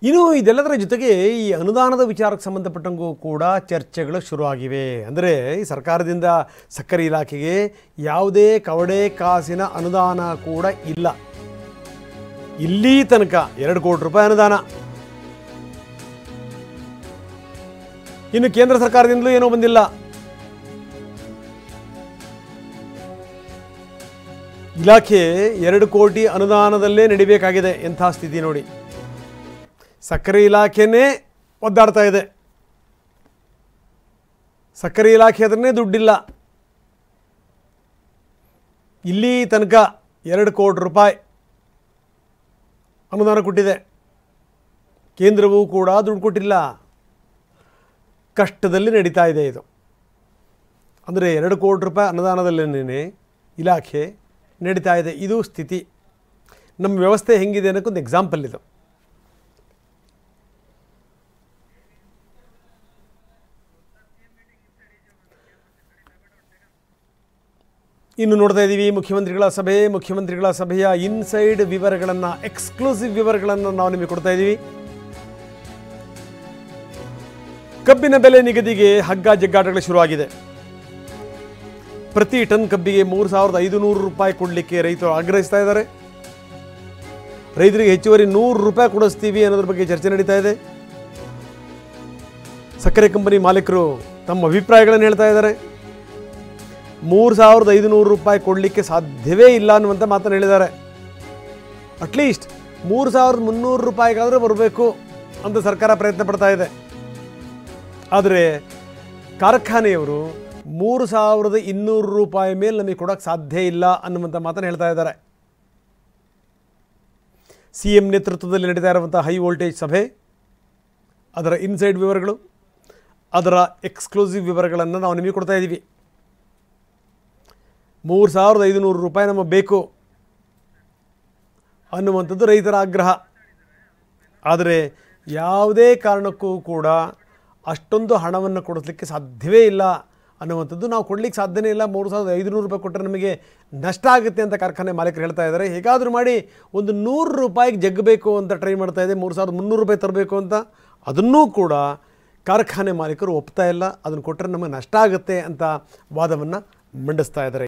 ಇನ್ನು ಇದೆಲ್ಲದರ ಜೊತೆಗೆ ಈ ಅನುದಾನದ ವಿಚಾರಕ್ಕೆ ಸಂಬಂಧಪಟ್ಟಂಗೂ ಕೂಡ ಚರ್ಚೆಗಳು ಶುರುವಾಗಿವೆ. ಅಂದರೆ ಈ ಸರ್ಕಾರದಿಂದ ಸಕ್ಕರೆ ಇಲಾಖೆಗೆ ಯಾವುದೇ ಕವಡೆ ಕಾಸಿನ ಅನುದಾನ ಕೂಡ ಇಲ್ಲ. ಇಲ್ಲಿ ತನಕ 2 ಕೋಟಿ ರೂಪಾಯಿ ಅನುದಾನ. ಇನ್ನು ಕೇಂದ್ರ ಸರ್ಕಾರದಿಂದಲೂ ಏನೂ ಬಂದಿಲ್ಲ. ಇಲಾಖೆ 2 ಕೋಟಿ ಅನುದಾನದಲ್ಲೇ ನಡಿಬೇಕಾಗಿದೆ. ಎಂಥ ಸ್ಥಿತಿ ನೋಡಿ. ಸಕ್ಕರೆ ಇಲಾಖೆನೇ ಒದ್ದಾಡ್ತಾ ಇದೆ. ಸಕ್ಕರೆ ಇಲಾಖೆ ಅದನ್ನೇ ದುಡ್ಡಿಲ್ಲ. ಇಲ್ಲಿ ತನಕ 2 ಕೋಟಿ ರೂಪಾಯಿ ಅನುದಾನ ಕೊಟ್ಟಿದೆ. ಕೇಂದ್ರವೂ ಕೂಡ ದುಡ್ಡು ಕೊಟ್ಟಿಲ್ಲ. ಕಷ್ಟದಲ್ಲಿ ನಡೀತಾ ಇದೆ ಇದು. ಅಂದರೆ 2 ಕೋಟಿ ರೂಪಾಯಿ ಅನುದಾನದಲ್ಲೇನೇ ಇಲಾಖೆ ನಡೀತಾ ಇದೆ. ಇದು ಸ್ಥಿತಿ. ನಮ್ಮ ವ್ಯವಸ್ಥೆ ಹೆಂಗಿದೆ ಅನ್ನೋಕ್ಕೊಂದು ಎಕ್ಸಾಂಪಲ್ ಇದು. ಇನ್ನು ನೋಡ್ತಾ ಇದ್ದೀವಿ ಮುಖ್ಯಮಂತ್ರಿಗಳ ಸಭೆಯ ಇನ್ಸೈಡ್ ವಿವರಗಳನ್ನು, ಎಕ್ಸ್ಕ್ಲೂಸಿವ್ ವಿವರಗಳನ್ನು ನಾವು ನಿಮಗೆ ಕೊಡ್ತಾ ಇದ್ದೀವಿ. ಕಬ್ಬಿನ ಬೆಲೆ ನಿಗದಿಗೆ ಹಗ್ಗ ಜಗ್ಗಾಟಗಳು ಶುರುವಾಗಿದೆ. ಪ್ರತಿ ಟನ್ ಕಬ್ಬಿಗೆ 3,500 ರೂಪಾಯಿ ಕೊಡಲಿಕ್ಕೆ ರೈತರು ಆಗ್ರಹಿಸ್ತಾ ಇದ್ದಾರೆ. ರೈತರಿಗೆ ಹೆಚ್ಚುವರಿ 100 ರೂಪಾಯಿ ಕೊಡಿಸ್ತೀವಿ ಅನ್ನೋದ್ರ ಬಗ್ಗೆ ಚರ್ಚೆ ನಡೀತಾ ಇದೆ. ಸಕ್ಕರೆ ಕಂಪನಿ ಮಾಲೀಕರು ತಮ್ಮ ಅಭಿಪ್ರಾಯಗಳನ್ನು ಹೇಳ್ತಾ ಇದ್ದಾರೆ. 3,500 ರೂಪಾಯಿ ಕೊಡಲಿಕ್ಕೆ ಸಾಧ್ಯವೇ ಇಲ್ಲ ಅನ್ನುವಂಥ ಮಾತನ್ನು ಹೇಳಿದ್ದಾರೆ. ಅಟ್ಲೀಸ್ಟ್ 3,300 ರೂಪಾಯಿಗಾದರೂ ಬರಬೇಕು ಅಂತ ಸರ್ಕಾರ ಪ್ರಯತ್ನ ಪಡ್ತಾ ಇದೆ. ಆದರೆ ಕಾರ್ಖಾನೆಯವರು 3,200 ರೂಪಾಯಿ ಮೇಲೆ ನಮಗೆ ಕೊಡೋಕ್ಕೆ ಸಾಧ್ಯ ಇಲ್ಲ ಅನ್ನುವಂಥ ಮಾತನ್ನು ಹೇಳ್ತಾ ಇದ್ದಾರೆ. CM ನೇತೃತ್ವದಲ್ಲಿ ನಡೀತಾ ಇರುವಂಥ ಹೈ ವೋಲ್ಟೇಜ್ ಸಭೆ, ಅದರ ಇನ್ಸೈಡ್ ವಿವರಗಳು, ಅದರ ಎಕ್ಸ್ಕ್ಲೂಸಿವ್ ವಿವರಗಳನ್ನು ನಾವು ನಿಮಗೆ ಕೊಡ್ತಾ ಇದ್ದೀವಿ. 3,500 ರೂಪಾಯಿ ನಮಗೆ ಬೇಕು ಅನ್ನುವಂಥದ್ದು ರೈತರ ಆಗ್ರಹ. ಆದರೆ ಯಾವುದೇ ಕಾರಣಕ್ಕೂ ಕೂಡ ಅಷ್ಟೊಂದು ಹಣವನ್ನು ಕೊಡಿಸ್ಲಿಕ್ಕೆ ಸಾಧ್ಯವೇ ಇಲ್ಲ ಅನ್ನುವಂಥದ್ದು, ನಾವು ಕೊಡಲಿಕ್ಕೆ ಸಾಧ್ಯನೇ ಇಲ್ಲ. 3,500 ರೂಪಾಯಿ ಕೊಟ್ಟರೆ ನಮಗೆ ನಷ್ಟ ಆಗುತ್ತೆ ಅಂತ ಕಾರ್ಖಾನೆ ಮಾಲೀಕರು ಹೇಳ್ತಾ ಇದ್ದಾರೆ. ಹೇಗಾದರೂ ಮಾಡಿ ಒಂದು 100 ರೂಪಾಯಿಗೆ ಜಗ್ಗಬೇಕು ಅಂತ ಟ್ರೈ ಮಾಡ್ತಾ ಇದೆ. 3,300 ರೂಪಾಯಿ ತರಬೇಕು ಅಂತ. ಅದನ್ನೂ ಕೂಡ ಕಾರ್ಖಾನೆ ಮಾಲೀಕರು ಒಪ್ತಾ ಇಲ್ಲ. ಅದನ್ನು ಕೊಟ್ಟರೆ ನಮಗೆ ನಷ್ಟ ಆಗುತ್ತೆ ಅಂತ ವಾದವನ್ನು ಮಂಡಿಸ್ತಾ ಇದ್ದಾರೆ.